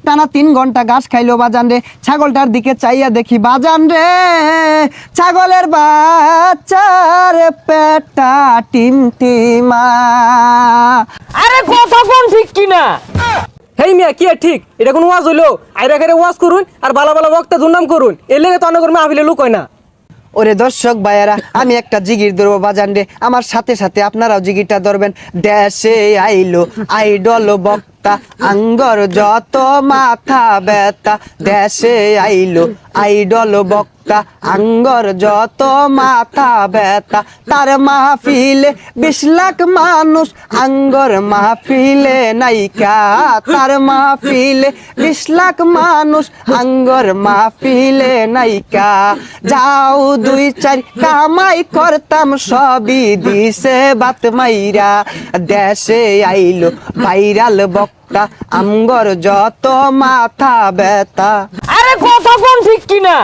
টানা 3 ঘন্টা ঘাস খাইলো বাজান রে। ছাগলটার দিকে চাইয়া দেখি বাজান রে, ছাগলের বাচ্চার পেটটা টিমটিমা। আরে কথা কোন ঠিক কিনা? হেই মিয়া কি আর ঠিক? এটা কোন ওয়াজ হইলো? আইরা খাইরা ওয়াজ করুন আর ভালো ভালো বক্তা দুর্নাম করুন, এর লেগে তো অনেক মাহফিলে লোক হয় না। ওরে দর্শক ভাইয়ারা, আমি একটা জিগির ধরবো বাজান রে, আমার সাথে সাথে আপনারাও জিগিরটা ধরবেন। দেশে আইলো আইডল বক্তা, আঙ্গর যত মাথা ব্যথা। দেশে আইলো আইডল বক্তা, আঙ্গর যত মাথা ব্যথা। তার মাহফিলে 20 লাখ মানুষ, আঙ্গর মাহফিলে নাইকা। তার মাহফিলে 20 লাখ মানুষ, আঙ্গর মাহফিলে নাইকা। যাও 2-4 কামাই করতাম, সবই দিছে বাত মাইরা। দেশে আইলো ভাইরাল বক্তা, আমগর যত মাথা ব্যথা। আরে কথা কোন ঠিক কিনা?